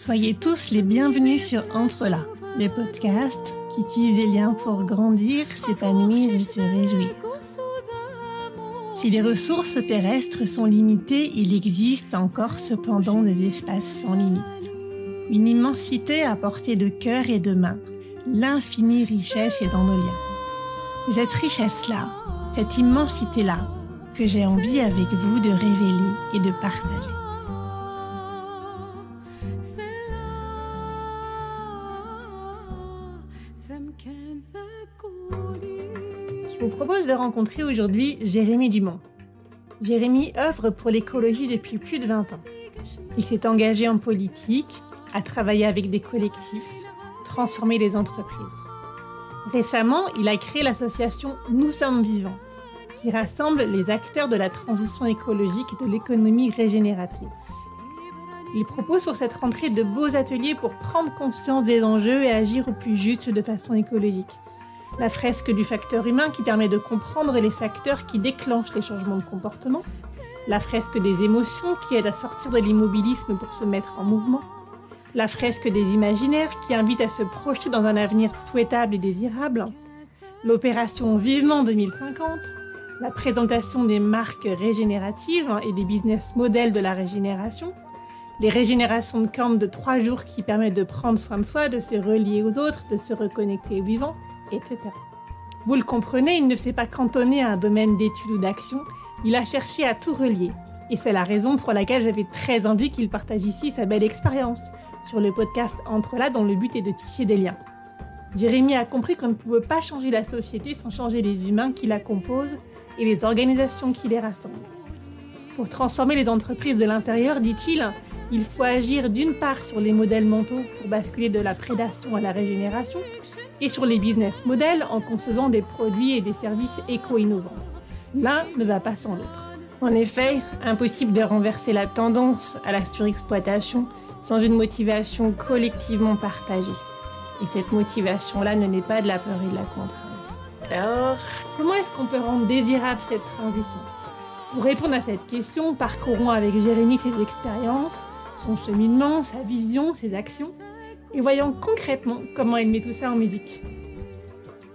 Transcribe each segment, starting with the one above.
Soyez tous les bienvenus sur Entre là, le podcast qui tisse des liens pour grandir, s'épanouir et se réjouir. Si les ressources terrestres sont limitées, il existe encore cependant des espaces sans limite. Une immensité à portée de cœur et de main. L'infinie richesse est dans nos liens. Et cette richesse-là, cette immensité-là, que j'ai envie avec vous de révéler et de partager. Je vous propose de rencontrer aujourd'hui Jérémy Dumont. Jérémy œuvre pour l'écologie depuis plus de 20 ans. Il s'est engagé en politique, a travaillé avec des collectifs, transformé des entreprises. Récemment, il a créé l'association Nous sommes vivants, qui rassemble les acteurs de la transition écologique et de l'économie régénérative. Il propose pour cette rentrée de beaux ateliers pour prendre conscience des enjeux et agir au plus juste de façon écologique. La fresque du facteur humain qui permet de comprendre les facteurs qui déclenchent les changements de comportement. La fresque des émotions qui aide à sortir de l'immobilisme pour se mettre en mouvement. La fresque des imaginaires qui invite à se projeter dans un avenir souhaitable et désirable. L'opération Vivement 2050. La présentation des marques régénératives et des business models de la régénération. Les régénérations de camp de 3 jours qui permettent de prendre soin de soi, de se relier aux autres, de se reconnecter aux vivants, etc. Vous le comprenez, il ne s'est pas cantonné à un domaine d'études ou d'action, il a cherché à tout relier. Et c'est la raison pour laquelle j'avais très envie qu'il partage ici sa belle expérience sur le podcast Entre là, dont le but est de tisser des liens. Jérémy a compris qu'on ne pouvait pas changer la société sans changer les humains qui la composent et les organisations qui les rassemblent. Pour transformer les entreprises de l'intérieur, dit-il, il faut agir d'une part sur les modèles mentaux pour basculer de la prédation à la régénération et sur les business models en concevant des produits et des services éco-innovants. L'un ne va pas sans l'autre. En effet, impossible de renverser la tendance à la surexploitation sans une motivation collectivement partagée. Et cette motivation-là ne naît pas de la peur et de la contrainte. Alors, comment est-ce qu'on peut rendre désirable cette transition ? Pour répondre à cette question, parcourons avec Jérémy ses expériences, son cheminement, sa vision, ses actions, et voyons concrètement comment il met tout ça en musique.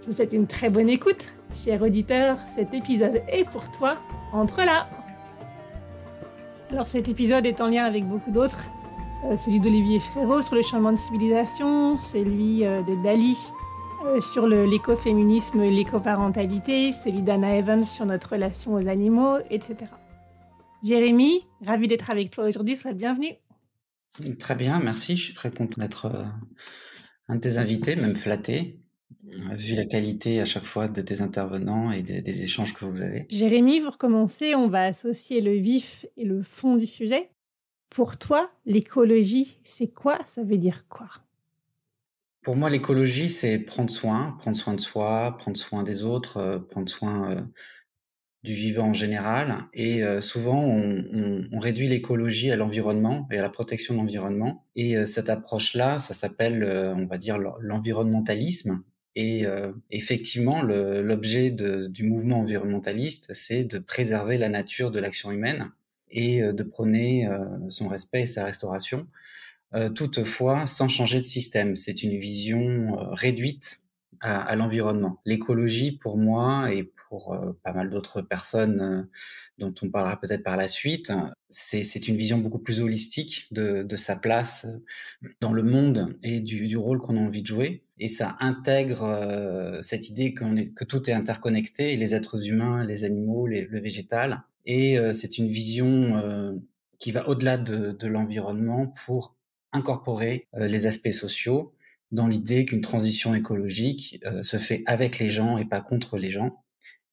Je vous souhaite une très bonne écoute, cher auditeur, cet épisode est pour toi, Entre là. Alors cet épisode est en lien avec beaucoup d'autres, celui d'Olivier Frérot sur le changement de civilisation, celui de Dali sur l'écoféminisme et l'écoparentalité, celui d'Anna Evans sur notre relation aux animaux, etc. Jérémy, ravi d'être avec toi aujourd'hui, sois le bienvenu. Très bien, merci. Je suis très content d'être un de tes invités, même flatté, vu la qualité à chaque fois de tes intervenants et des échanges que vous avez. Jérémy, pour commencer, on va associer le vif et le fond du sujet. Pour toi, l'écologie, c'est quoi ? Ça veut dire quoi ? Pour moi, l'écologie, c'est prendre soin de soi, prendre soin des autres, prendre soin du vivant en général. Et souvent, on réduit l'écologie à l'environnement et à la protection de l'environnement. Et cette approche-là, ça s'appelle, on va dire, l'environnementalisme. Et effectivement, l'objet du mouvement environnementaliste, c'est de préserver la nature de l'action humaine et de prôner son respect et sa restauration. Toutefois, sans changer de système. C'est une vision réduite à l'environnement. L'écologie, pour moi, et pour pas mal d'autres personnes dont on parlera peut-être par la suite, c'est une vision beaucoup plus holistique de sa place dans le monde et du rôle qu'on a envie de jouer. Et ça intègre cette idée que tout est interconnecté, et les êtres humains, les animaux, le végétal. Et c'est une vision qui va au-delà de l'environnement pour incorporer les aspects sociaux dans l'idée qu'une transition écologique se fait avec les gens et pas contre les gens.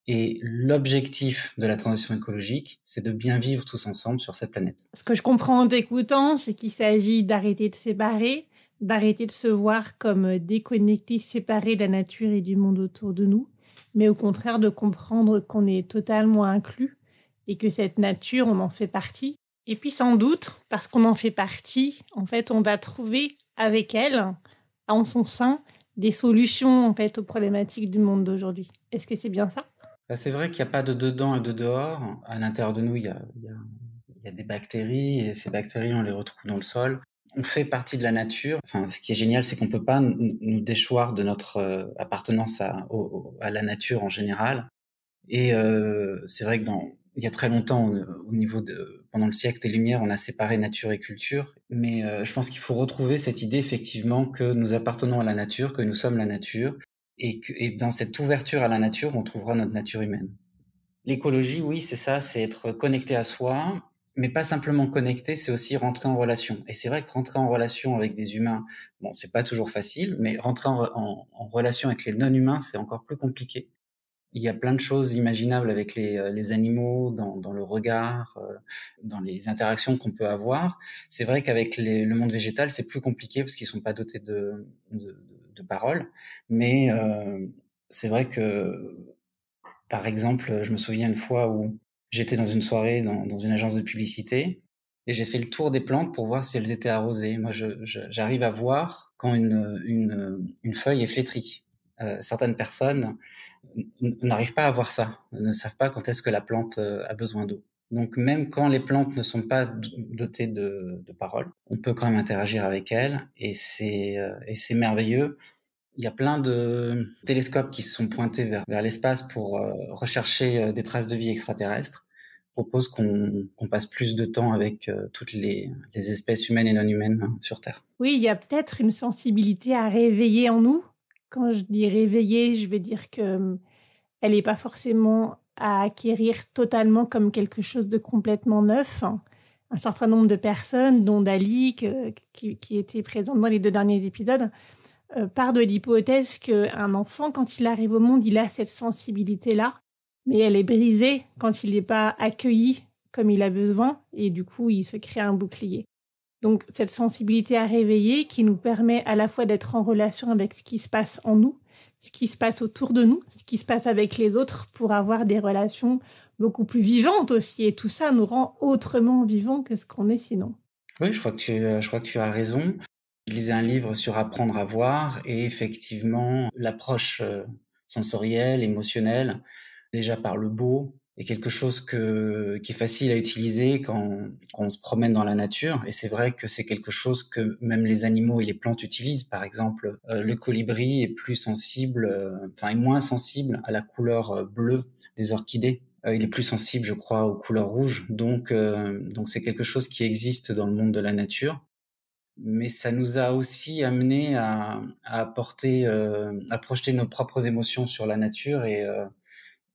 Et l'objectif de la transition écologique, c'est de bien vivre tous ensemble sur cette planète. Ce que je comprends en t'écoutant, c'est qu'il s'agit d'arrêter de séparer, d'arrêter de se voir comme déconnectés, séparés de la nature et du monde autour de nous, mais au contraire de comprendre qu'on est totalement inclus et que cette nature, on en fait partie. Et puis sans doute, parce qu'on en fait partie, en fait, on va trouver avec elle, en son sein, des solutions en fait aux problématiques du monde d'aujourd'hui. Est-ce que c'est bien ça ? C'est vrai qu'il n'y a pas de dedans et de dehors. À l'intérieur de nous, il y a des bactéries, et ces bactéries, on les retrouve dans le sol. on fait partie de la nature. Enfin, ce qui est génial, c'est qu'on peut pas nous déchoir de notre appartenance à la nature en général. Et c'est vrai que il y a très longtemps, au niveau pendant le siècle des Lumières, on a séparé nature et culture. Mais je pense qu'il faut retrouver cette idée effectivement que nous appartenons à la nature, que nous sommes la nature, et dans cette ouverture à la nature, on trouvera notre nature humaine. L'écologie, oui, c'est ça, c'est être connecté à soi, mais pas simplement connecté, c'est aussi rentrer en relation. Et c'est vrai que rentrer en relation avec des humains, bon, c'est pas toujours facile, mais rentrer en relation avec les non-humains, c'est encore plus compliqué. Il y a plein de choses imaginables avec les animaux, dans le regard, dans les interactions qu'on peut avoir. C'est vrai qu'avec le monde végétal, c'est plus compliqué parce qu'ils sont pas dotés de paroles. Mais c'est vrai que, par exemple, je me souviens une fois où j'étais dans une soirée dans une agence de publicité et j'ai fait le tour des plantes pour voir si elles étaient arrosées. Moi, j'arrive à voir quand une feuille est flétrie. Certaines personnes n'arrivent pas à voir ça, ne savent pas quand est-ce que la plante a besoin d'eau. Donc même quand les plantes ne sont pas dotées de paroles, on peut quand même interagir avec elles et c'est merveilleux. Il y a plein de télescopes qui se sont pointés vers l'espace pour rechercher des traces de vie extraterrestres. Je propose qu'on passe plus de temps avec toutes les espèces humaines et non humaines sur Terre. Oui, il y a peut-être une sensibilité à réveiller en nous. Quand je dis réveiller, je vais dire que elle n'est pas forcément à acquérir totalement comme quelque chose de complètement neuf. Un certain nombre de personnes, dont Dali, qui était présente dans les 2 derniers épisodes, part de l'hypothèse qu'un enfant, quand il arrive au monde, il a cette sensibilité-là, mais elle est brisée quand il n'est pas accueilli comme il a besoin, et du coup, il se crée un bouclier. Donc, cette sensibilité à réveiller qui nous permet à la fois d'être en relation avec ce qui se passe en nous, ce qui se passe autour de nous, ce qui se passe avec les autres pour avoir des relations beaucoup plus vivantes aussi. Et tout ça nous rend autrement vivants que ce qu'on est sinon. Oui, je crois que tu as raison. Je lisais un livre sur apprendre à voir et effectivement, l'approche sensorielle, émotionnelle, déjà par le beau, est quelque chose qui est facile à utiliser quand on se promène dans la nature. Et c'est vrai que c'est quelque chose que même les animaux et les plantes utilisent. Par exemple, le colibri est plus sensible, est moins sensible à la couleur bleue des orchidées. Il est plus sensible, je crois, aux couleurs rouges. Donc c'est quelque chose qui existe dans le monde de la nature. Mais ça nous a aussi amené à projeter nos propres émotions sur la nature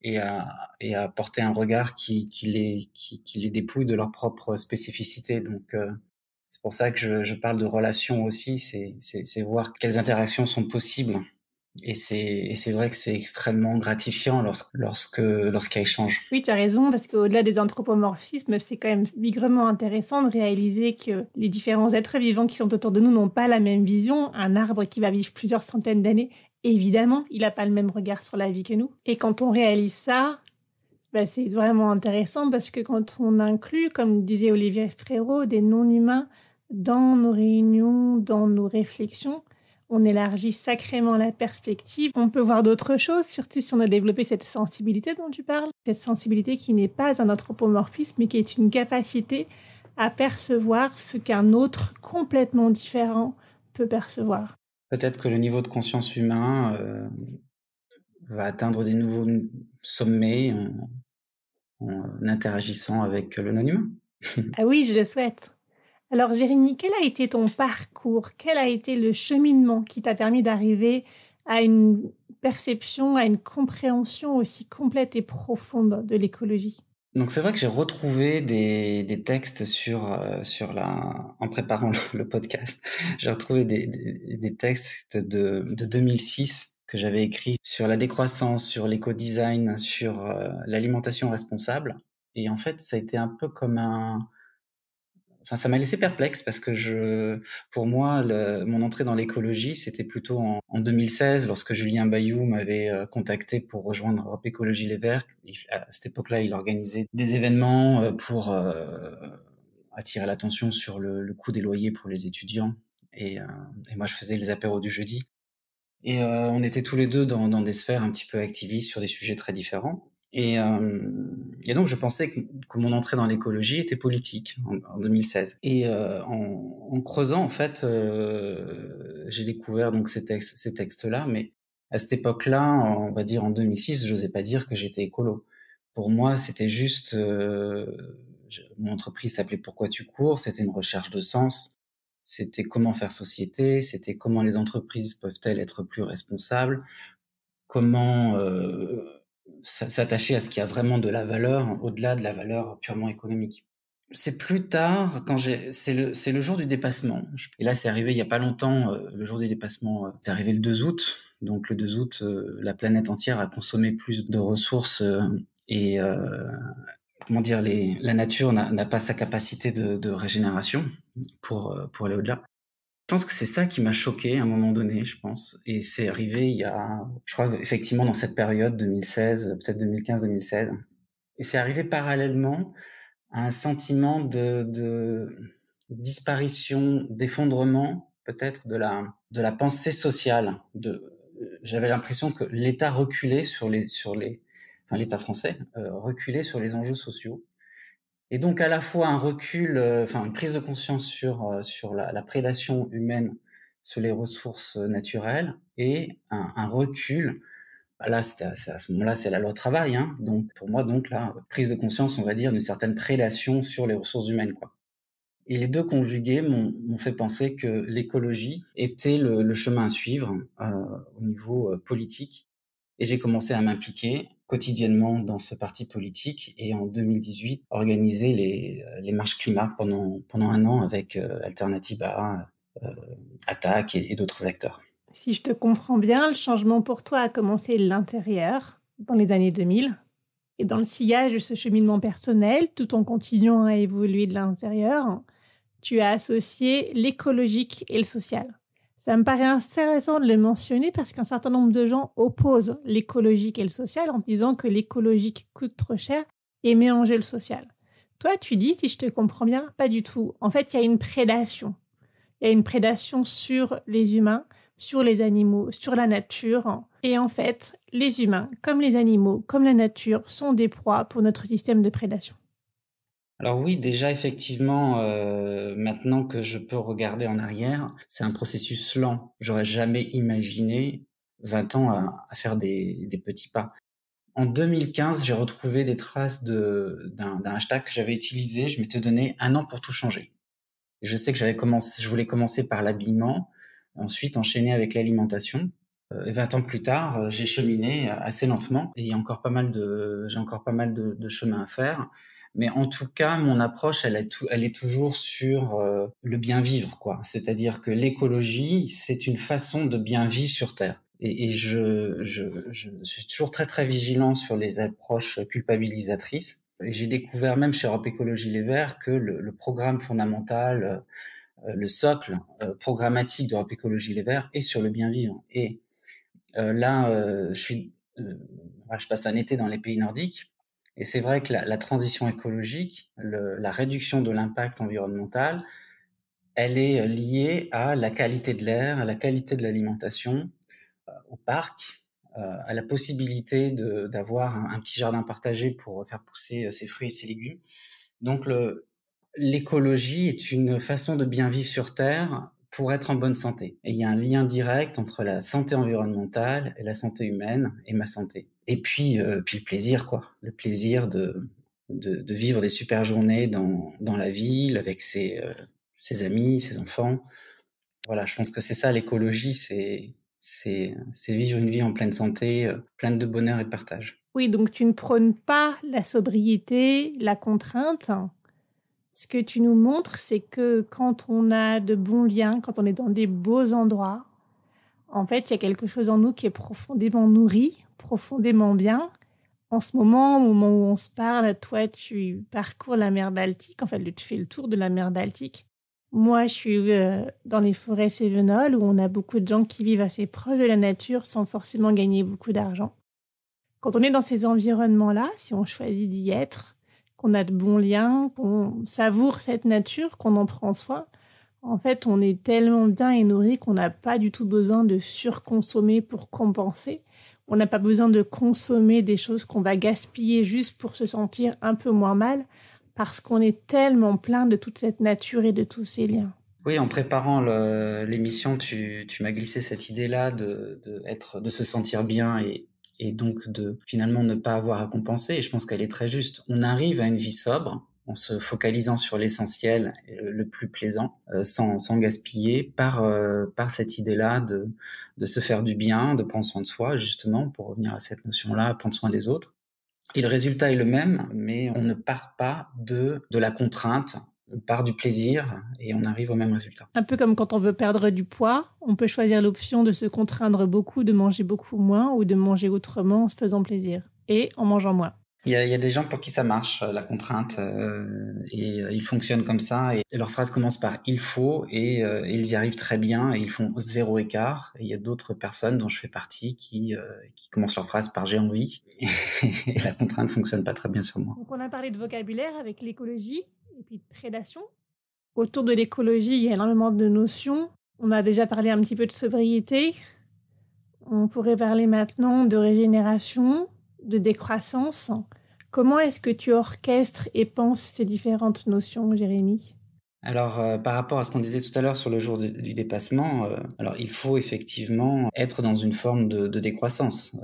et à porter un regard qui les dépouille de leur propre spécificité. Donc, c'est pour ça que je parle de relations aussi, c'est voir quelles interactions sont possibles. Et c'est vrai que c'est extrêmement gratifiant lorsqu'il y a échange. Oui, tu as raison, parce qu'au-delà des anthropomorphismes, c'est quand même bigrement intéressant de réaliser que les différents êtres vivants qui sont autour de nous n'ont pas la même vision. Un arbre qui va vivre plusieurs centaines d'années, évidemment, il n'a pas le même regard sur la vie que nous. Et quand on réalise ça, c'est vraiment intéressant parce que quand on inclut, comme disait Olivier Frérot, des non-humains dans nos réunions, dans nos réflexions, on élargit sacrément la perspective. On peut voir d'autres choses, surtout si on a développé cette sensibilité dont tu parles. Cette sensibilité qui n'est pas un anthropomorphisme, mais qui est une capacité à percevoir ce qu'un autre complètement différent peut percevoir. Peut-être que le niveau de conscience humain va atteindre des nouveaux sommets en interagissant avec le non-humain. Ah oui, je le souhaite. Alors Jérémy, quel a été ton parcours? Quel a été le cheminement qui t'a permis d'arriver à une perception, à une compréhension aussi complète et profonde de l'écologie? Donc c'est vrai que j'ai retrouvé des textes en préparant le podcast, j'ai retrouvé des textes de 2006 que j'avais écrits sur la décroissance, sur l'éco-design, sur l'alimentation responsable. Et en fait, ça a été un peu ça m'a laissé perplexe parce que pour moi, mon entrée dans l'écologie, c'était plutôt en 2016, lorsque Julien Bayou m'avait contacté pour rejoindre Europe Écologie Les Verts. À cette époque-là, il organisait des événements pour attirer l'attention sur le coût des loyers pour les étudiants. Et moi, je faisais les apéros du jeudi. Et on était tous les deux dans des sphères un petit peu activistes sur des sujets très différents. Et donc, je pensais que mon entrée dans l'écologie était politique en 2016. Et en creusant, en fait, j'ai découvert donc ces textes-là. Mais à cette époque-là, on va dire en 2006, j'osais pas dire que j'étais écolo. Pour moi, c'était juste... mon entreprise s'appelait Pourquoi tu cours. C'était une recherche de sens. C'était comment faire société. C'était comment les entreprises peuvent-elles être plus responsables. Comment s'attacher à ce qui a vraiment de la valeur au-delà de la valeur purement économique. C'est plus tard, c'est le jour du dépassement. Et là, c'est arrivé il y a pas longtemps. Le jour du dépassement, c'est arrivé le 2 août. Donc le 2 août, la planète entière a consommé plus de ressources et comment dire, la nature n'a pas sa capacité de régénération pour aller au-delà. Je pense que c'est ça qui m'a choqué à un moment donné, je pense. Et c'est arrivé il y a, je crois, effectivement, dans cette période 2016, peut-être 2015-2016. Et c'est arrivé parallèlement à un sentiment de disparition, d'effondrement, peut-être, de la pensée sociale. J'avais l'impression que l'État reculait enfin, l'État français reculait sur les enjeux sociaux. Et donc à la fois un recul, une prise de conscience sur la prédation humaine sur les ressources naturelles et un recul. Là, à ce moment-là, c'est la loi travail, hein. Donc pour moi, donc là, prise de conscience, on va dire, d'une certaine prédation sur les ressources humaines, quoi. Et les deux conjugués m'ont fait penser que l'écologie était le chemin à suivre au niveau politique. Et j'ai commencé à m'impliquer quotidiennement dans ce parti politique et en 2018 organiser les marches climat pendant un an avec Alternatiba, Attac et d'autres acteurs. Si je te comprends bien, le changement pour toi a commencé de l'intérieur, dans les années 2000. Et dans le sillage de ce cheminement personnel, tout en continuant à évoluer de l'intérieur, tu as associé l'écologique et le social. Ça me paraît intéressant de le mentionner parce qu'un certain nombre de gens opposent l'écologique et le social en se disant que l'écologique coûte trop cher et met en jeu le social. Toi, tu dis, si je te comprends bien, pas du tout. En fait, il y a une prédation. Il y a une prédation sur les humains, sur les animaux, sur la nature. Et en fait, les humains, comme les animaux, comme la nature, sont des proies pour notre système de prédation. Alors oui, déjà effectivement, maintenant que je peux regarder en arrière, c'est un processus lent. J'aurais jamais imaginé 20 ans à faire des petits pas. En 2015, j'ai retrouvé des traces d'un hashtag que j'avais utilisé. Je m'étais donné 1 an pour tout changer. Et je sais que je voulais commencer par l'habillement, ensuite enchaîner avec l'alimentation. Et 20 ans plus tard, j'ai cheminé assez lentement et j'ai encore pas mal de chemin à faire. Mais en tout cas, mon approche, elle est toujours sur le bien vivre, quoi. C'est-à-dire que l'écologie, c'est une façon de bien vivre sur Terre. Et je suis toujours très très vigilant sur les approches culpabilisatrices. Et j'ai découvert même chez Europe Écologie Les Verts que le programme fondamental, le socle programmatique d'Europe Écologie Les Verts est sur le bien vivre. Et là, je passe un été dans les pays nordiques. Et c'est vrai que la transition écologique, la réduction de l'impact environnemental, elle est liée à la qualité de l'air, à la qualité de l'alimentation, au parc, à la possibilité d'avoir un petit jardin partagé pour faire pousser ses fruits et ses légumes. Donc l'écologie est une façon de bien vivre sur Terre pour être en bonne santé. Et il y a un lien direct entre la santé environnementale et la santé humaine et ma santé. Et puis le plaisir, quoi. Le plaisir de vivre des super journées dans la ville avec ses amis, ses enfants. Voilà, je pense que c'est ça l'écologie, c'est vivre une vie en pleine santé, pleine de bonheur et de partage. Oui, donc tu ne prônes pas la sobriété, la contrainte. Ce que tu nous montres, c'est que quand on a de bons liens, quand on est dans des beaux endroits, en fait, il y a quelque chose en nous qui est profondément nourri, profondément bien. En ce moment, au moment où on se parle, toi, tu parcours la mer Baltique. En fait, tu fais le tour de la mer Baltique. Moi, je suis dans les forêts cévenoles où on a beaucoup de gens qui vivent assez proches de la nature sans forcément gagner beaucoup d'argent. Quand on est dans ces environnements-là, si on choisit d'y être, qu'on a de bons liens, qu'on savoure cette nature, qu'on en prend soin, en fait, on est tellement bien et nourri qu'on n'a pas du tout besoin de surconsommer pour compenser. On n'a pas besoin de consommer des choses qu'on va gaspiller juste pour se sentir un peu moins mal, parce qu'on est tellement plein de toute cette nature et de tous ces liens. Oui, en préparant l'émission, tu m'as glissé cette idée-là de se sentir bien et donc de finalement ne pas avoir à compenser. Et je pense qu'elle est très juste. On arrive à une vie sobre en se focalisant sur l'essentiel, le plus plaisant, sans gaspiller, par cette idée-là de se faire du bien, de prendre soin de soi, justement, pour revenir à cette notion-là, prendre soin des autres. Et le résultat est le même, mais on ne part pas de la contrainte, on part du plaisir et on arrive au même résultat. Un peu comme quand on veut perdre du poids, on peut choisir l'option de se contraindre beaucoup, de manger beaucoup moins ou de manger autrement en se faisant plaisir et en mangeant moins. Il y a des gens pour qui ça marche, la contrainte, et ils fonctionnent comme ça. Et leur phrase commence par « il faut » et ils y arrivent très bien et ils font 0 écart. Et il y a d'autres personnes dont je fais partie qui commencent leur phrase par « j'ai envie » et la contrainte fonctionne pas très bien sur moi. Donc on a parlé de vocabulaire avec l'écologie et puis de prédation. Autour de l'écologie, il y a énormément de notions. On a déjà parlé un petit peu de sobriété. On pourrait parler maintenant de régénération, de décroissance. Comment est-ce que tu orchestres et penses ces différentes notions, Jérémy ? Alors, par rapport à ce qu'on disait tout à l'heure sur le jour du dépassement, alors il faut effectivement être dans une forme de décroissance,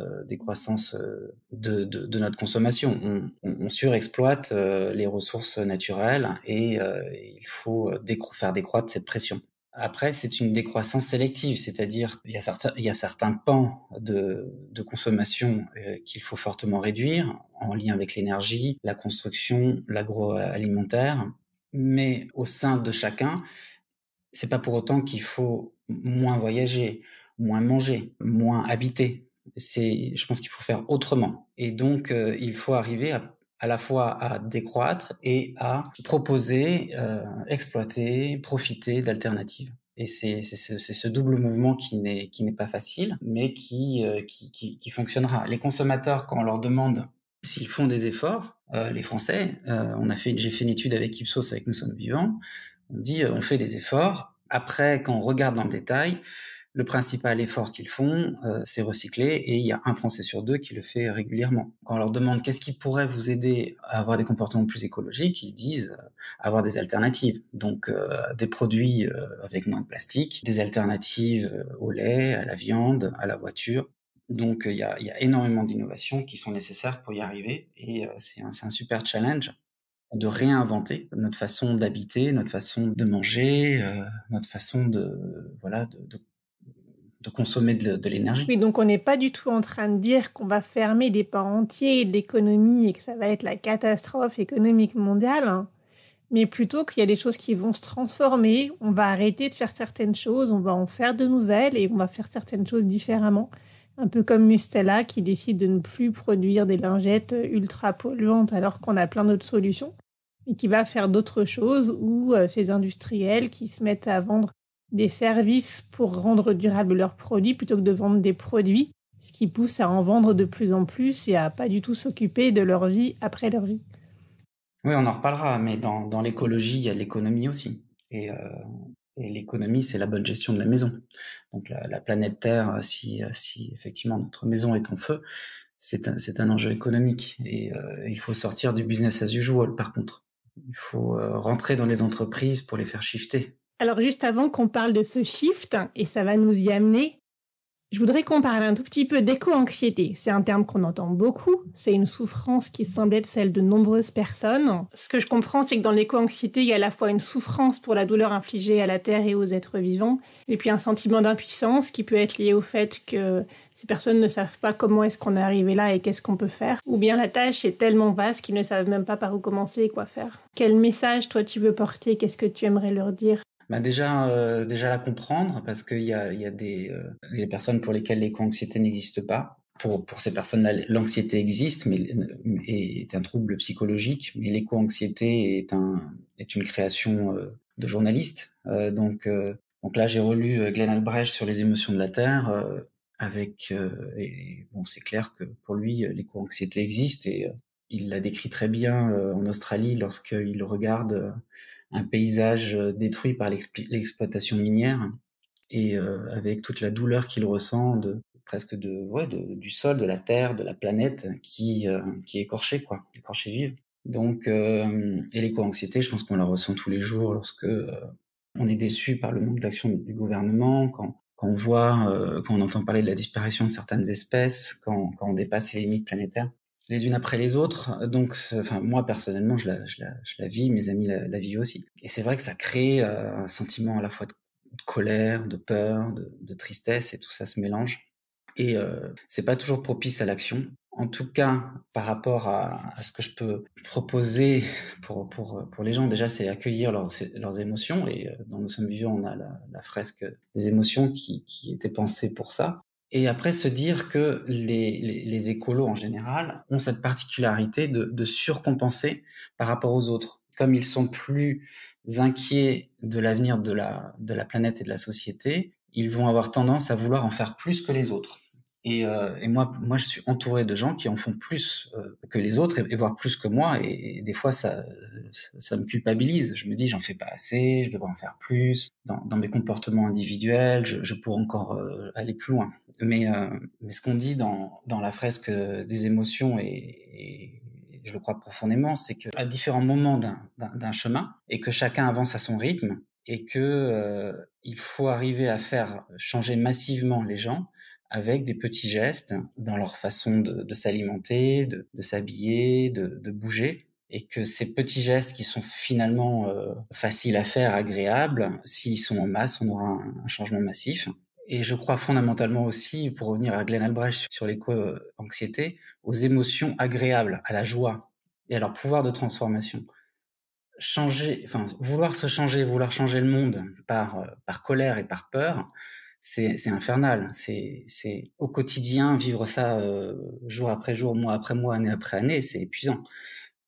de notre consommation. On surexploite les ressources naturelles et il faut faire décroître cette pression. Après, c'est une décroissance sélective, c'est-à-dire il y a certains pans de consommation qu'il faut fortement réduire en lien avec l'énergie, la construction, l'agroalimentaire. Mais au sein de chacun, c'est pas pour autant qu'il faut moins voyager, moins manger, moins habiter. Je pense qu'il faut faire autrement. Et donc, il faut arriver à la fois à décroître et à proposer, exploiter, profiter d'alternatives. Et c'est ce double mouvement qui n'est pas facile, mais qui fonctionnera. Les consommateurs, quand on leur demande s'ils font des efforts, les Français, j'ai fait une étude avec Ipsos, avec Nous sommes vivants, on dit on fait des efforts. Après, quand on regarde dans le détail, le principal effort qu'ils font, c'est recycler, et il y a un Français sur 2 qui le fait régulièrement. Quand on leur demande qu'est-ce qui pourrait vous aider à avoir des comportements plus écologiques, ils disent avoir des alternatives. Donc des produits avec moins de plastique, des alternatives au lait, à la viande, à la voiture. Donc il y a énormément d'innovations qui sont nécessaires pour y arriver, et c'est un super challenge de réinventer notre façon d'habiter, notre façon de manger, notre façon de consommer de l'énergie. Oui, donc on n'est pas du tout en train de dire qu'on va fermer des pans entiers de l'économie et que ça va être la catastrophe économique mondiale, hein, mais plutôt qu'il y a des choses qui vont se transformer, on va arrêter de faire certaines choses, on va en faire de nouvelles et on va faire certaines choses différemment. Un peu comme Mustela qui décide de ne plus produire des lingettes ultra polluantes alors qu'on a plein d'autres solutions, et qui va faire d'autres choses, ou ces industriels qui se mettent à vendre des services pour rendre durables leurs produits plutôt que de vendre des produits, ce qui pousse à en vendre de plus en plus et à pas du tout s'occuper de leur vie après leur vie. Oui, on en reparlera, mais dans l'écologie, il y a l'économie aussi. Et l'économie, c'est la bonne gestion de la maison. Donc la planète Terre, si effectivement notre maison est en feu, c'est un enjeu économique. Et il faut sortir du business as usual, par contre. Il faut rentrer dans les entreprises pour les faire shifter. Alors juste avant qu'on parle de ce shift, et ça va nous y amener, je voudrais qu'on parle un tout petit peu d'éco-anxiété. C'est un terme qu'on entend beaucoup. C'est une souffrance qui semble être celle de nombreuses personnes. Ce que je comprends, c'est que dans l'éco-anxiété, il y a à la fois une souffrance pour la douleur infligée à la Terre et aux êtres vivants, et puis un sentiment d'impuissance qui peut être lié au fait que ces personnes ne savent pas comment est-ce qu'on est arrivé là et qu'est-ce qu'on peut faire. Ou bien la tâche est tellement vaste qu'ils ne savent même pas par où commencer et quoi faire. Quel message, toi, tu veux porter ? Qu'est-ce que tu aimerais leur dire ? Déjà la comprendre, parce qu'il y a les personnes pour lesquelles l'éco-anxiété n'existe pas. Pour ces personnes-là, l'anxiété existe, mais est un trouble psychologique. Mais l'éco-anxiété est une création de journalistes. Donc là, j'ai relu Glenn Albrecht sur les émotions de la Terre, et bon, c'est clair que pour lui, l'éco-anxiété existe, et il l'a décrit très bien en Australie lorsqu'il regarde un paysage détruit par l'exploitation minière, et avec toute la douleur qu'il ressent de presque du sol, de la terre, de la planète qui est écorchée, quoi, écorchée vive. Donc, et l'éco-anxiété, je pense qu'on la ressent tous les jours lorsque on est déçu par le manque d'action du gouvernement, quand on voit, quand on entend parler de la disparition de certaines espèces, quand on dépasse les limites planétaires, les unes après les autres. Donc, enfin, moi personnellement, je la vis, mes amis la vivent aussi. Et c'est vrai que ça crée un sentiment à la fois de colère, de peur, de tristesse, et tout ça se mélange. Et c'est pas toujours propice à l'action. En tout cas, par rapport à ce que je peux proposer pour les gens, déjà, c'est accueillir leurs émotions. Et dans Nous sommes vivants, on a la fresque des émotions qui était pensée pour ça. Et après, se dire que les écolos, en général, ont cette particularité de surcompenser par rapport aux autres. Comme ils sont plus inquiets de l'avenir de la planète et de la société, ils vont avoir tendance à vouloir en faire plus que les autres. Et moi, je suis entouré de gens qui en font plus que les autres, et voire plus que moi. Et des fois, ça me culpabilise. Je me dis, j'en fais pas assez, je devrais en faire plus. Dans mes comportements individuels, je pourrais encore aller plus loin. Mais ce qu'on dit dans la fresque des émotions, et je le crois profondément, c'est qu'à différents moments d'un chemin, et que chacun avance à son rythme, et que il faut arriver à faire changer massivement les gens avec des petits gestes dans leur façon de s'alimenter, de s'habiller, de bouger. Et que ces petits gestes qui sont finalement faciles à faire, agréables, s'ils sont en masse, on aura un changement massif. Et je crois fondamentalement aussi, pour revenir à Glenn Albrecht sur l'éco-anxiété, aux émotions agréables, à la joie et à leur pouvoir de transformation. Vouloir se changer, vouloir changer le monde par colère et par peur, c'est infernal. C'est au quotidien, vivre ça jour après jour, mois après mois, année après année, c'est épuisant.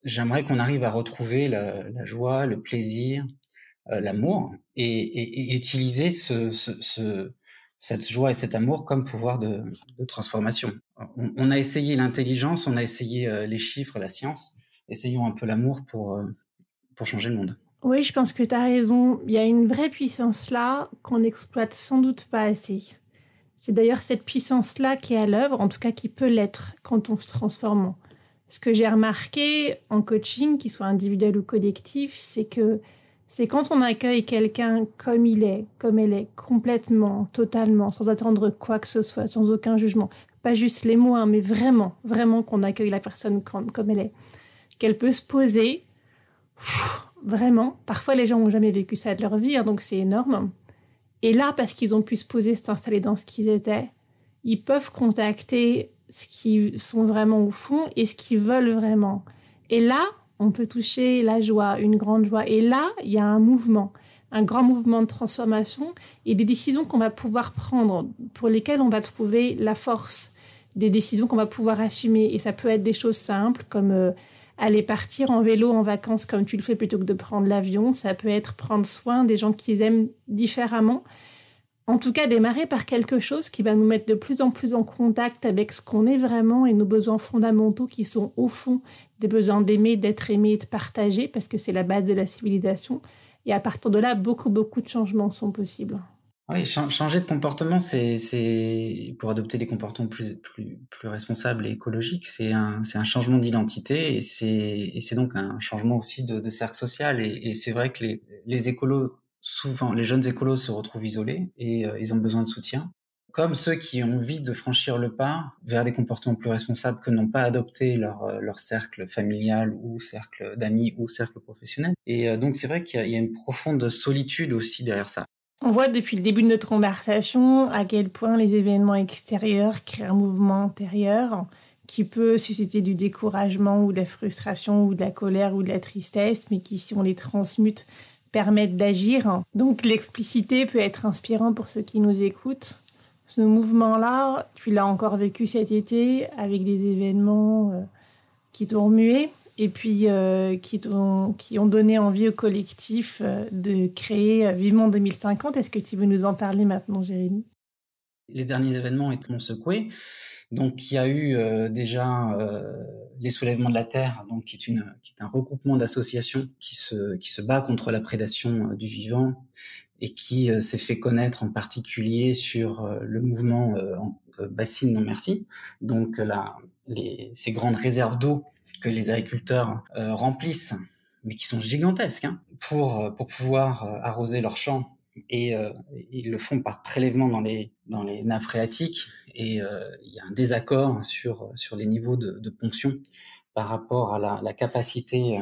J'aimerais qu'on arrive à retrouver la joie, le plaisir, l'amour, et utiliser cette joie et cet amour comme pouvoir de transformation. On a essayé l'intelligence, on a essayé les chiffres, la science. Essayons un peu l'amour pour changer le monde. Oui, je pense que tu as raison. Il y a une vraie puissance là qu'on n'exploite sans doute pas assez. C'est d'ailleurs cette puissance-là qui est à l'œuvre, en tout cas qui peut l'être quand on se transforme. Ce que j'ai remarqué en coaching, qu'il soit individuel ou collectif, c'est que c'est quand on accueille quelqu'un comme il est, comme elle est, complètement, totalement, sans attendre quoi que ce soit, sans aucun jugement. Pas juste les mots, hein, mais vraiment, vraiment qu'on accueille la personne comme elle est. Qu'elle peut se poser. Vraiment, parfois les gens n'ont jamais vécu ça de leur vie, hein, donc c'est énorme. Et là, parce qu'ils ont pu se poser, s'installer dans ce qu'ils étaient, ils peuvent contacter ce qu'ils sont vraiment au fond et ce qu'ils veulent vraiment. Et là, on peut toucher la joie, une grande joie. Et là, il y a un mouvement, un grand mouvement de transformation et des décisions qu'on va pouvoir prendre, pour lesquelles on va trouver la force, des décisions qu'on va pouvoir assumer. Et ça peut être des choses simples comme aller partir en vélo en vacances comme tu le fais plutôt que de prendre l'avion. Ça peut être prendre soin des gens qu'ils aiment différemment. En tout cas, démarrer par quelque chose qui va nous mettre de plus en plus en contact avec ce qu'on est vraiment et nos besoins fondamentaux qui sont au fond des besoins d'aimer, d'être aimé et de partager, parce que c'est la base de la civilisation. Et à partir de là, beaucoup de changements sont possibles. Oui, changer de comportement, c'est pour adopter des comportements plus responsables et écologiques, c'est un changement d'identité, et c'est donc un changement aussi de cercle social. Et c'est vrai que les écolos, souvent, les jeunes écolos se retrouvent isolés, et ils ont besoin de soutien. Comme ceux qui ont envie de franchir le pas vers des comportements plus responsables, que n'ont pas adopté leur cercle familial ou cercle d'amis ou cercle professionnel. Et donc c'est vrai qu'il y a une profonde solitude aussi derrière ça. On voit depuis le début de notre conversation à quel point les événements extérieurs créent un mouvement intérieur qui peut susciter du découragement ou de la frustration ou de la colère ou de la tristesse, mais qui, si on les transmute, permettent d'agir. Donc l'explicité peut être inspirant pour ceux qui nous écoutent. Ce mouvement-là, tu l'as encore vécu cet été avec des événements qui t'ont remué et puis qui ont donné envie au collectif de créer Vivement 2050. Est-ce que tu veux nous en parler maintenant, Jérémy ? Les derniers événements m'ont secoué. Donc, il y a eu déjà les Soulèvements de la Terre, donc qui est un regroupement d'associations qui se bat contre la prédation du vivant, et qui s'est fait connaître en particulier sur le mouvement Bassine non merci. Donc ces grandes réserves d'eau que les agriculteurs remplissent, mais qui sont gigantesques, hein, pour pouvoir arroser leurs champs. Et ils le font par prélèvement dans les nappes phréatiques. Et il y a un désaccord sur les niveaux de ponction par rapport à la capacité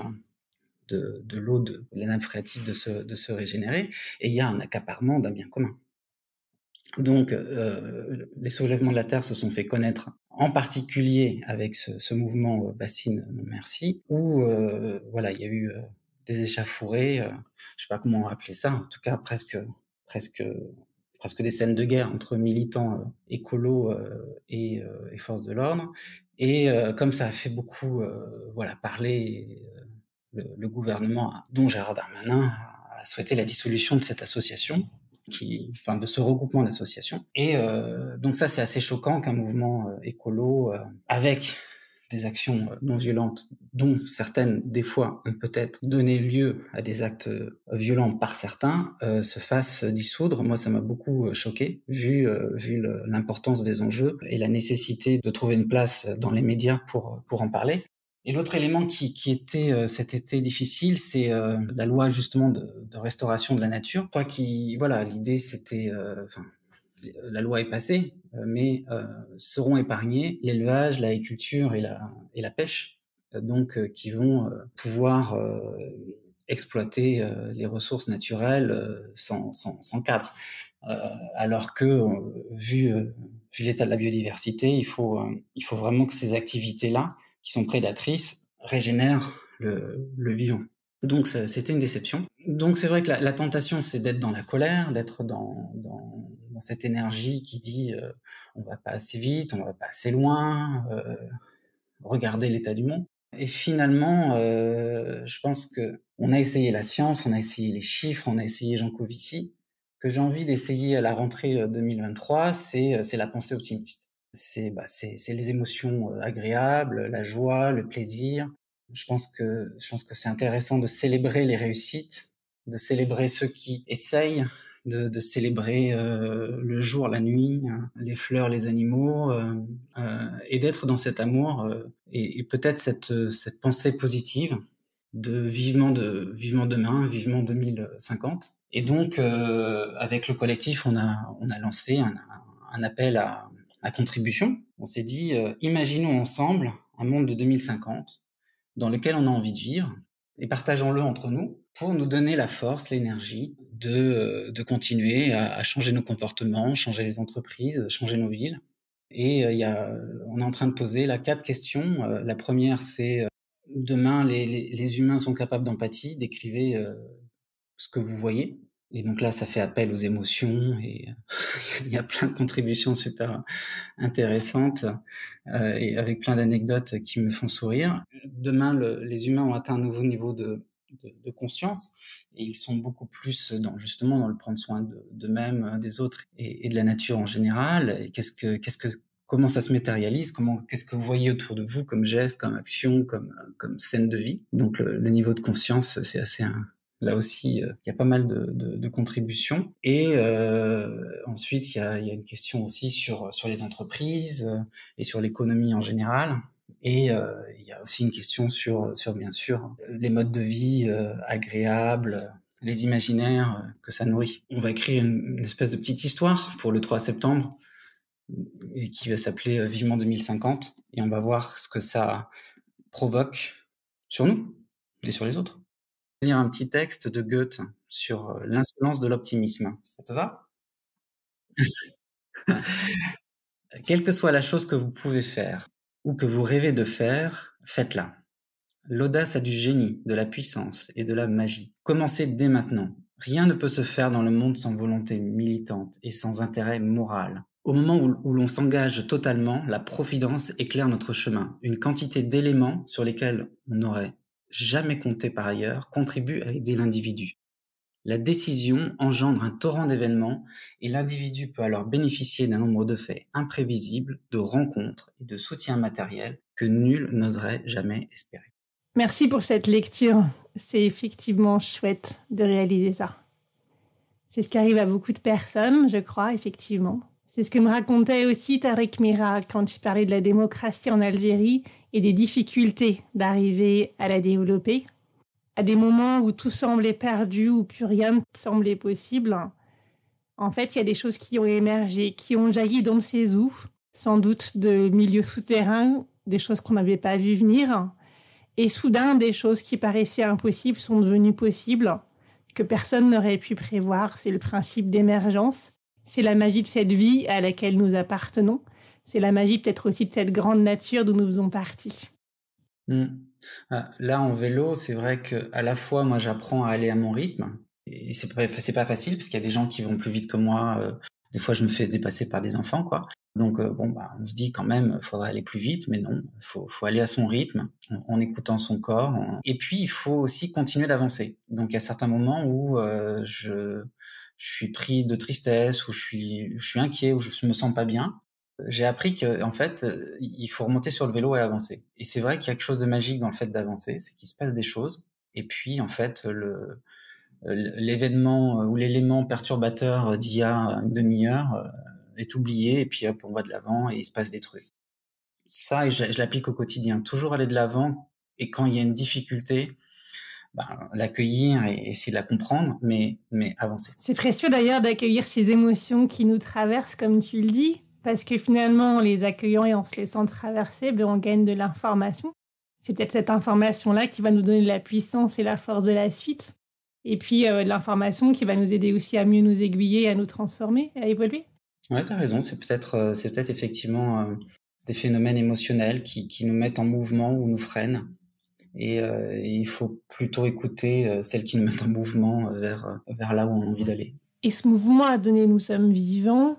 de l'eau de la nappe phréatique de se régénérer. Et il y a un accaparement d'un bien commun. Donc, les soulèvements de la terre se sont fait connaître, en particulier avec ce mouvement Bassine non merci, où voilà, il y a eu des échauffourées, je sais pas comment appeler ça, en tout cas presque des scènes de guerre entre militants écolos et forces de l'ordre. Et comme ça a fait beaucoup voilà, parler, le gouvernement, dont Gérard Darmanin, a souhaité la dissolution de cette association, de ce regroupement d'associations. Et donc ça, c'est assez choquant qu'un mouvement écolo, avec des actions non violentes, dont certaines, des fois, ont peut-être donné lieu à des actes violents par certains, se fasse dissoudre. Moi, ça m'a beaucoup choqué, vu l'importance des enjeux et la nécessité de trouver une place dans les médias pour en parler. Et l'autre élément qui était cet été difficile, c'est la loi justement de restauration de la nature. Je crois voilà, l'idée c'était, la loi est passée, mais seront épargnés l'élevage, l'agriculture et la pêche, donc qui vont pouvoir exploiter les ressources naturelles sans cadre. Alors que vu l'état de la biodiversité, il faut vraiment que ces activités-là, qui sont prédatrices, régénèrent le vivant. Donc c'était une déception. Donc c'est vrai que la tentation, c'est d'être dans la colère, d'être dans cette énergie qui dit on va pas assez vite, on va pas assez loin, regardez l'état du monde. Et finalement, je pense que on a essayé la science, on a essayé les chiffres, on a essayé Jean Covici. Que j'ai envie d'essayer à la rentrée 2023, c'est la pensée optimiste. C'est les émotions agréables, la joie, le plaisir. Je pense que c'est intéressant de célébrer les réussites, de célébrer ceux qui essayent, de célébrer le jour, la nuit, hein, les fleurs, les animaux, et d'être dans cet amour et peut-être cette pensée positive de vivement demain, vivement 2050. Et donc, avec le collectif, on a lancé un appel à contribution. On s'est dit, imaginons ensemble un monde de 2050 dans lequel on a envie de vivre et partageons-le entre nous pour nous donner la force, l'énergie de continuer à changer nos comportements, changer les entreprises, changer nos villes. Et on est en train de poser là 4 questions. La première, c'est demain, les humains sont capables d'empathie, décrivez ce que vous voyez. Et donc là, ça fait appel aux émotions et il y a plein de contributions super intéressantes et avec plein d'anecdotes qui me font sourire. Demain, les humains ont atteint un nouveau niveau de conscience et ils sont beaucoup plus justement dans le prendre soin d'eux-mêmes, des autres et de la nature en général. Et comment ça se matérialise, qu'est-ce que vous voyez autour de vous comme geste, comme action, comme scène de vie. Donc le niveau de conscience, c'est assez là aussi, il y a pas mal de contributions. Et ensuite, il y a une question aussi sur les entreprises et sur l'économie en général. Et il y a aussi une question sur bien sûr les modes de vie agréables, les imaginaires que ça nourrit. On va écrire une espèce de petite histoire pour le 3 septembre et qui va s'appeler Vivement 2050. Et on va voir ce que ça provoque sur nous et sur les autres. Je vais lire un petit texte de Goethe sur l'insolence de l'optimisme. Ça te va? Quelle que soit la chose que vous pouvez faire ou que vous rêvez de faire, faites-la. L'audace a du génie, de la puissance et de la magie. Commencez dès maintenant. Rien ne peut se faire dans le monde sans volonté militante et sans intérêt moral. Au moment où l'on s'engage totalement, la providence éclaire notre chemin. Une quantité d'éléments sur lesquels on n'aurait jamais compté par ailleurs contribue à aider l'individu. La décision engendre un torrent d'événements et l'individu peut alors bénéficier d'un nombre de faits imprévisibles, de rencontres et de soutien matériel que nul n'oserait jamais espérer. Merci pour cette lecture. C'est effectivement chouette de réaliser ça. C'est ce qui arrive à beaucoup de personnes, je crois, effectivement. C'est ce que me racontait aussi Tarek Mira quand il parlait de la démocratie en Algérie et des difficultés d'arriver à la développer. À des moments où tout semblait perdu, où plus rien ne semblait possible, en fait, il y a des choses qui ont émergé, qui ont jailli d'on ne sait où, sans doute de milieux souterrains, des choses qu'on n'avait pas vues venir. Et soudain, des choses qui paraissaient impossibles sont devenues possibles, que personne n'aurait pu prévoir. C'est le principe d'émergence. C'est la magie de cette vie à laquelle nous appartenons. C'est la magie peut-être aussi de cette grande nature d'où nous faisons partie. Là, en vélo, c'est vrai qu'à la fois, moi, j'apprends à aller à mon rythme. Et c'est pas facile parce qu'il y a des gens qui vont plus vite que moi. Des fois, je me fais dépasser par des enfants, quoi. Donc, on se dit quand même, il faudrait aller plus vite, mais non, faut aller à son rythme, en écoutant son corps. Et puis, il faut aussi continuer d'avancer. Donc, il y a certains moments où je suis pris de tristesse, où je suis inquiet, où je me sens pas bien. J'ai appris que, en fait, il faut remonter sur le vélo et avancer. Et c'est vrai qu'il y a quelque chose de magique dans le fait d'avancer, c'est qu'il se passe des choses. Et puis, en fait, l'événement ou l'élément perturbateur d'il y a une demi-heure est oublié, et puis hop, on va de l'avant et il se passe des trucs. Ça, et je l'applique au quotidien. Toujours aller de l'avant, et quand il y a une difficulté, l'accueillir et essayer de la comprendre, mais avancer. C'est précieux d'ailleurs d'accueillir ces émotions qui nous traversent, comme tu le dis, parce que finalement, en les accueillant et en se laissant traverser, on gagne de l'information. C'est peut-être cette information-là qui va nous donner de la puissance et la force de la suite. Et puis de l'information qui va nous aider aussi à mieux nous aiguiller, à nous transformer, à évoluer. Ouais, t'as raison, c'est peut-être effectivement des phénomènes émotionnels qui nous mettent en mouvement ou nous freinent. Et il faut plutôt écouter celles qui nous mettent en mouvement vers là où on a envie d'aller. Et ce mouvement a donné Nous sommes vivants,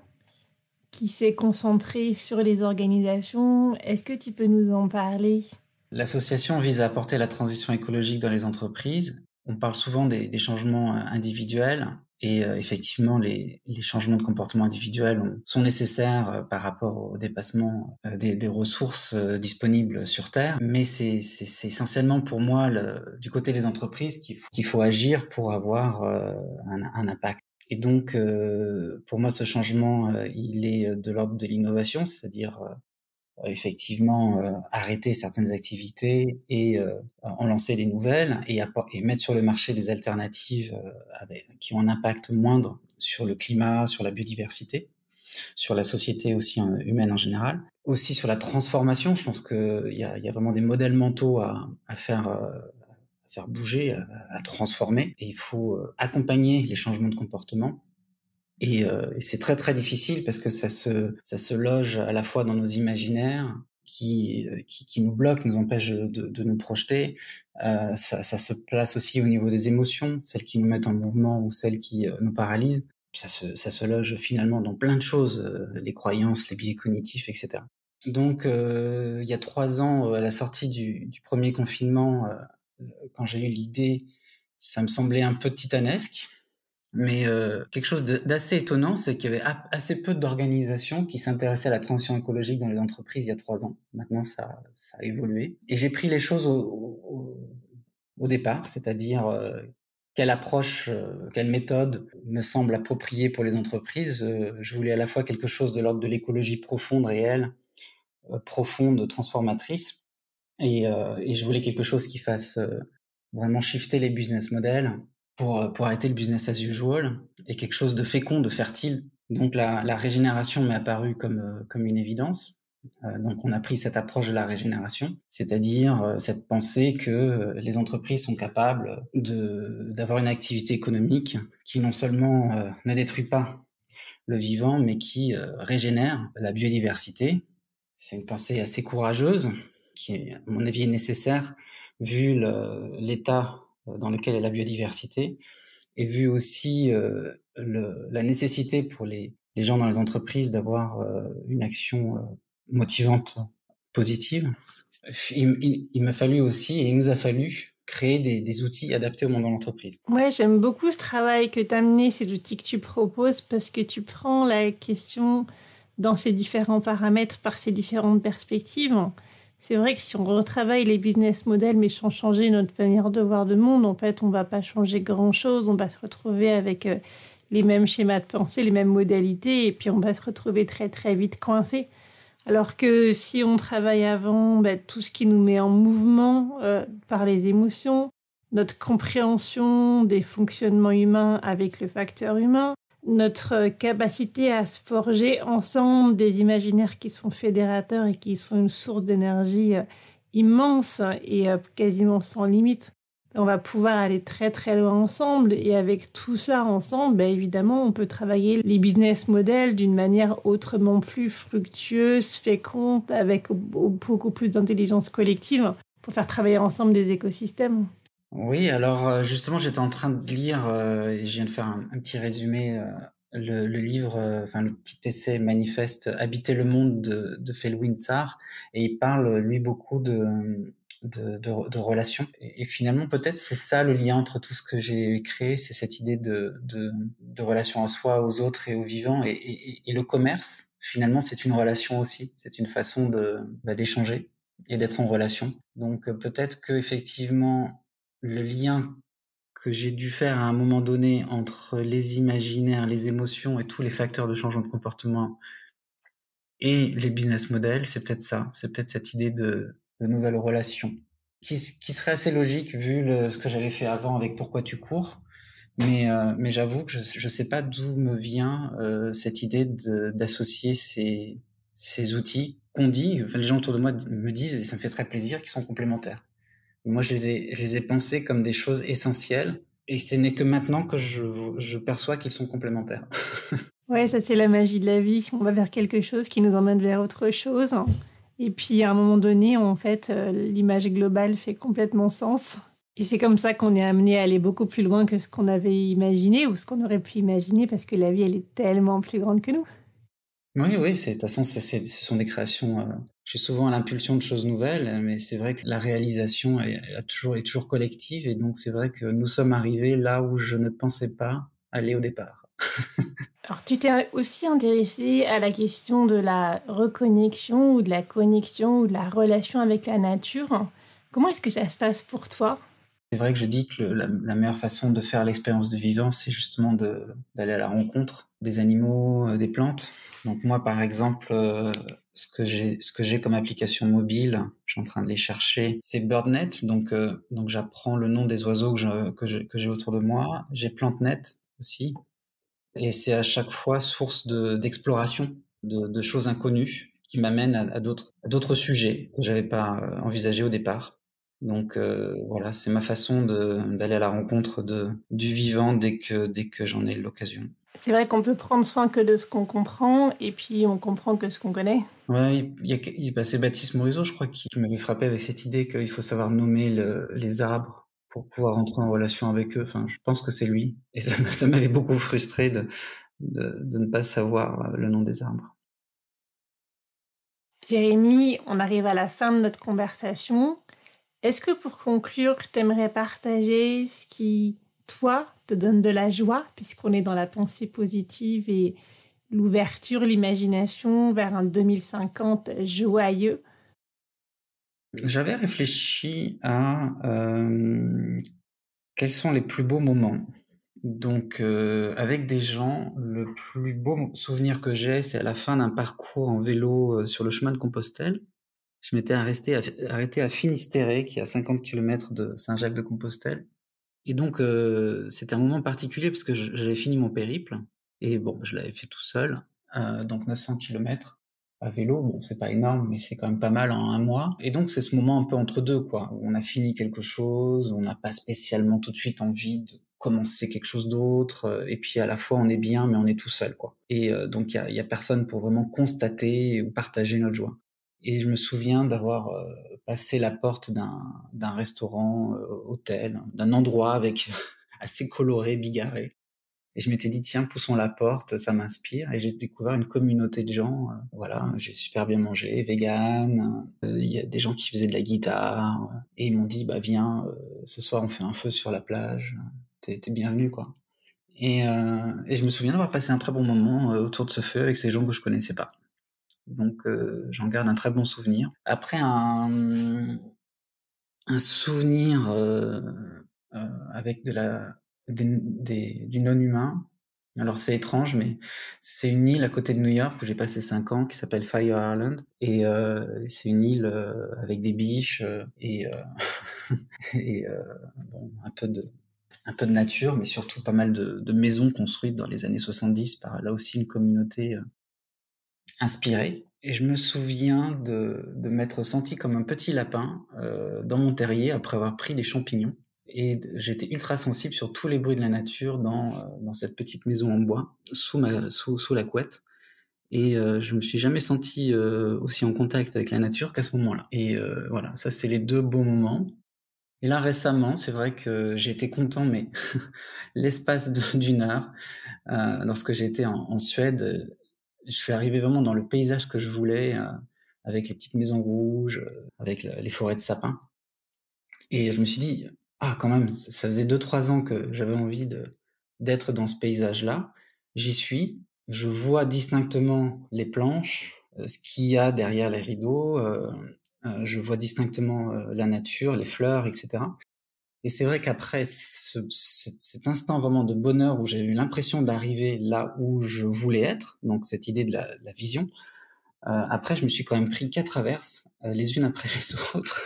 qui s'est concentré sur les organisations. Est-ce que tu peux nous en parler ? L'association vise à apporter la transition écologique dans les entreprises. On parle souvent des changements individuels, et effectivement, les changements de comportement individuels sont nécessaires par rapport au dépassement des ressources disponibles sur Terre. Mais c'est essentiellement pour moi du côté des entreprises qu'il faut agir pour avoir un impact. Et donc, pour moi, ce changement, il est de l'ordre de l'innovation, c'est-à-dire effectivement arrêter certaines activités et en lancer des nouvelles, et mettre sur le marché des alternatives qui ont un impact moindre sur le climat, sur la biodiversité, sur la société aussi humaine en général. Aussi sur la transformation, je pense qu'il y a vraiment des modèles mentaux à faire bouger, à transformer, et il faut accompagner les changements de comportement. Et c'est très très difficile parce que ça se loge à la fois dans nos imaginaires qui nous bloquent, nous empêchent de nous projeter. Ça se place aussi au niveau des émotions, celles qui nous mettent en mouvement ou celles qui nous paralysent. Ça se loge finalement dans plein de choses, les croyances, les biais cognitifs, etc. Donc il y a 3 ans, à la sortie du premier confinement, quand j'ai eu l'idée, ça me semblait un peu titanesque. Mais quelque chose d'assez étonnant, c'est qu'il y avait assez peu d'organisations qui s'intéressaient à la transition écologique dans les entreprises il y a 3 ans. Maintenant, ça a évolué. Et j'ai pris les choses au départ, c'est-à-dire quelle approche, quelle méthode me semble appropriée pour les entreprises. Je voulais à la fois quelque chose de l'ordre de l'écologie profonde, réelle, profonde, transformatrice. Et je voulais quelque chose qui fasse vraiment shifter les business models, pour arrêter le business as usual, et quelque chose de fécond, de fertile. Donc la régénération m'est apparue comme une évidence. Donc on a pris cette approche de la régénération, c'est-à-dire cette pensée que les entreprises sont capables d'avoir une activité économique qui non seulement ne détruit pas le vivant, mais qui régénère la biodiversité. C'est une pensée assez courageuse, qui, à mon avis, est nécessaire, vu l'état dans lequel est la biodiversité, et vu aussi la nécessité pour les gens dans les entreprises d'avoir une action motivante, positive. Il m'a fallu aussi, et il nous a fallu, créer des outils adaptés au monde de l'entreprise. Ouais, j'aime beaucoup ce travail que tu as mené, ces outils que tu proposes, parce que tu prends la question dans ces différents paramètres, par ces différentes perspectives. C'est vrai que si on retravaille les business models, mais sans changer notre manière de voir le monde, en fait, on ne va pas changer grand-chose. On va se retrouver avec les mêmes schémas de pensée, les mêmes modalités, et puis on va se retrouver très très vite coincé. Alors que si on travaille avant tout ce qui nous met en mouvement par les émotions, notre compréhension des fonctionnements humains avec le facteur humain, notre capacité à se forger ensemble des imaginaires qui sont fédérateurs et qui sont une source d'énergie immense et quasiment sans limite. On va pouvoir aller très très loin ensemble, et avec tout ça ensemble, évidemment, on peut travailler les business models d'une manière autrement plus fructueuse, féconde, avec beaucoup plus d'intelligence collective pour faire travailler ensemble des écosystèmes. Oui, alors justement, j'étais en train de lire, et je viens de faire un petit résumé, le livre, enfin le petit essai manifeste Habiter le monde de Felwine Sarr, et il parle, lui, beaucoup de relations. Et finalement, peut-être c'est ça le lien entre tout ce que j'ai créé, c'est cette idée de relation à soi, aux autres et aux vivants. Et le commerce, finalement, c'est une relation aussi. C'est une façon d'échanger et d'être en relation. Donc peut-être que effectivement, le lien que j'ai dû faire à un moment donné entre les imaginaires, les émotions et tous les facteurs de changement de comportement et les business models, c'est peut-être ça. C'est peut-être cette idée de nouvelles relations qui serait assez logique vu ce que j'avais fait avant avec Pourquoi tu cours. Mais j'avoue que je sais pas d'où me vient cette idée d'associer ces outils qu'on dit, enfin les gens autour de moi me disent, et ça me fait très plaisir, qu'ils sont complémentaires. Moi, je les ai pensés comme des choses essentielles, et ce n'est que maintenant que je perçois qu'ils sont complémentaires. Ouais, ça c'est la magie de la vie. On va vers quelque chose qui nous emmène vers autre chose. Et puis à un moment donné, en fait, l'image globale fait complètement sens. Et c'est comme ça qu'on est amené à aller beaucoup plus loin que ce qu'on avait imaginé ou ce qu'on aurait pu imaginer, parce que la vie, elle est tellement plus grande que nous. Oui, oui, de toute façon, ce sont des créations. Je suis souvent à l'impulsion de choses nouvelles, mais c'est vrai que la réalisation est toujours collective, et donc c'est vrai que nous sommes arrivés là où je ne pensais pas aller au départ. Alors, tu t'es aussi intéressé à la question de la reconnexion ou de la connexion ou de la relation avec la nature. Comment est-ce que ça se passe pour toi? C'est vrai que je dis que la meilleure façon de faire l'expérience de vivant, c'est justement d'aller à la rencontre des animaux, des plantes. Donc moi, par exemple, ce que j'ai comme application mobile, je suis en train de les chercher, c'est BirdNet. Donc j'apprends le nom des oiseaux que j'ai autour de moi. J'ai PlanteNet aussi, et c'est à chaque fois source d'exploration de choses inconnues qui m'amènent à d'autres sujets que j'avais pas envisagés au départ. Donc voilà, c'est ma façon d'aller à la rencontre du vivant dès que j'en ai l'occasion. C'est vrai qu'on peut prendre soin que de ce qu'on comprend, et puis on comprend que ce qu'on connaît. Ouais, c'est Baptiste Morisot, je crois, qui m'avait frappé avec cette idée qu'il faut savoir nommer les arbres pour pouvoir entrer en relation avec eux. Enfin, je pense que c'est lui. Et ça m'avait beaucoup frustré de ne pas savoir le nom des arbres. Jérémy, on arrive à la fin de notre conversation. Est-ce que pour conclure, tu aimerais partager ce qui, toi, te donne de la joie, puisqu'on est dans la pensée positive et l'ouverture, l'imagination vers un 2050 joyeux? J'avais réfléchi à quels sont les plus beaux moments. Donc, avec des gens, le plus beau souvenir que j'ai, c'est à la fin d'un parcours en vélo sur le chemin de Compostelle. Je m'étais arrêté à Finistère, qui est à 50 km de Saint-Jacques-de-Compostelle. Et donc, c'était un moment particulier parce que j'avais fini mon périple. Et bon, je l'avais fait tout seul. Donc 900 km à vélo. Bon, c'est pas énorme, mais c'est quand même pas mal en un mois. Et donc, c'est ce moment un peu entre deux, quoi, où on a fini quelque chose, on n'a pas spécialement tout de suite envie de commencer quelque chose d'autre, et puis à la fois on est bien, mais on est tout seul, quoi. Et donc il y a personne pour vraiment constater ou partager notre joie. Et je me souviens d'avoir passé la porte d'un restaurant, hôtel, d'un endroit avec assez coloré, bigarré. Et je m'étais dit, tiens, poussons la porte, ça m'inspire. Et j'ai découvert une communauté de gens. Voilà, j'ai super bien mangé, vegan. Il y a des gens qui faisaient de la guitare. Et ils m'ont dit, bah viens, ce soir on fait un feu sur la plage. T'es bienvenu, quoi. Et je me souviens d'avoir passé un très bon moment autour de ce feu avec ces gens que je connaissais pas. Donc j'en garde un très bon souvenir. Après un souvenir avec du non-humain, Alors c'est étrange, mais c'est une île à côté de New York où j'ai passé 5 ans qui s'appelle Fire Island. Et c'est une île avec des biches et, et bon, un peu de nature, mais surtout pas mal de maisons construites dans les années 70 par là aussi une communauté inspirée. Et je me souviens de m'être senti comme un petit lapin dans mon terrier après avoir pris des champignons. Et j'étais ultra sensible sur tous les bruits de la nature dans cette petite maison en bois, sous la couette. Et je me suis jamais senti aussi en contact avec la nature qu'à ce moment-là. Et voilà, ça c'est les 2 beaux moments. Et là récemment, c'est vrai que j'ai été content, mais l'espace d'une heure, lorsque j'étais en Suède, je suis arrivé vraiment dans le paysage que je voulais, avec les petites maisons rouges, avec les forêts de sapins. Et je me suis dit, ah quand même, ça faisait 2-3 ans que j'avais envie d'être dans ce paysage-là. J'y suis, je vois distinctement les planches, ce qu'il y a derrière les rideaux, je vois distinctement la nature, les fleurs, etc. Et c'est vrai qu'après cet instant vraiment de bonheur où j'ai eu l'impression d'arriver là où je voulais être, donc cette idée de la vision, après, je me suis quand même pris 4 averses, les unes après les autres.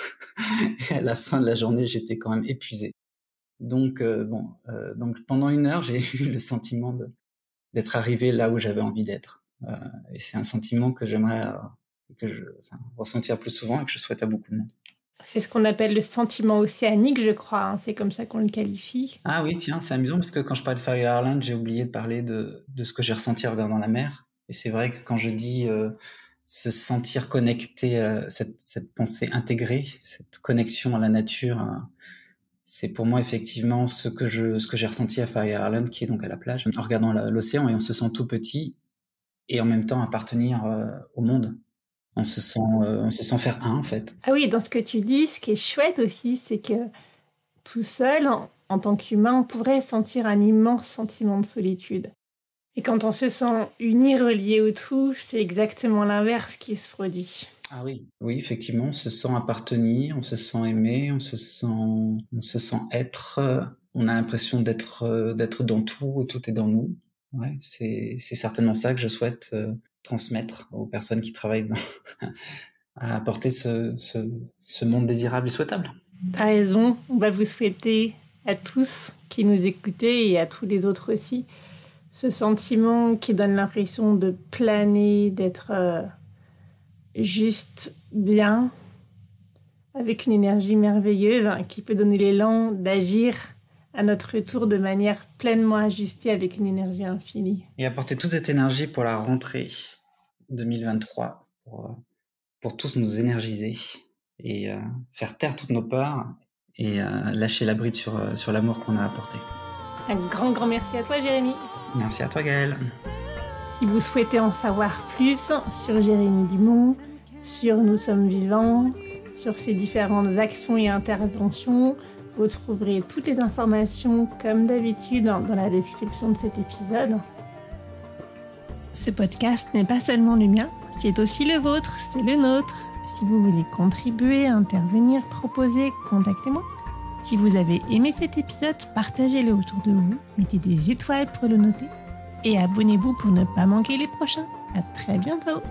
Et à la fin de la journée, j'étais quand même épuisé. Donc, donc pendant 1 heure, j'ai eu le sentiment d'être arrivé là où j'avais envie d'être. Et c'est un sentiment que j'aimerais ressentir plus souvent et que je souhaite à beaucoup de monde. C'est ce qu'on appelle le sentiment océanique, je crois. Hein. C'est comme ça qu'on le qualifie. Ah oui, tiens, c'est amusant parce que quand je parlais de Fire Island, j'ai oublié de parler de ce que j'ai ressenti en regardant la mer. Et c'est vrai que quand je dis se sentir connecté, cette pensée intégrée, cette connexion à la nature, c'est pour moi effectivement ce que j'ai ressenti à Fire Island, qui est donc à la plage, en regardant l'océan, et on se sent tout petit et en même temps appartenir au monde. On se sent faire un, en fait. Ah oui, dans ce que tu dis, ce qui est chouette aussi, c'est que tout seul, en tant qu'humain, on pourrait sentir un immense sentiment de solitude. Et quand on se sent uni, relié au tout, c'est exactement l'inverse qui se produit. Ah oui, oui, effectivement, on se sent appartenir, on se sent aimer, on se sent être. On a l'impression d'être dans tout et tout est dans nous. Ouais, c'est certainement ça que je souhaite transmettre aux personnes qui travaillent à apporter ce monde désirable et souhaitable. T'as raison, on va vous souhaiter à tous qui nous écoutez et à tous les autres aussi, ce sentiment qui donne l'impression de planer, d'être juste bien, avec une énergie merveilleuse qui peut donner l'élan d'agir à notre tour de manière pleinement ajustée avec une énergie infinie. Et apporter toute cette énergie pour la rentrée 2023, pour tous nous énergiser et faire taire toutes nos peurs et lâcher la bride sur l'amour qu'on a apporté. Un grand merci à toi, Jérémy. Merci à toi, Gaëlle. Si vous souhaitez en savoir plus sur Jérémy Dumont, sur Nous sommes vivants, sur ses différentes actions et interventions, vous trouverez toutes les informations, comme d'habitude, dans la description de cet épisode. Ce podcast n'est pas seulement le mien, c'est aussi le vôtre, c'est le nôtre. Si vous voulez contribuer, intervenir, proposer, contactez-moi. Si vous avez aimé cet épisode, partagez-le autour de vous, mettez des étoiles pour le noter et abonnez-vous pour ne pas manquer les prochains. À très bientôt!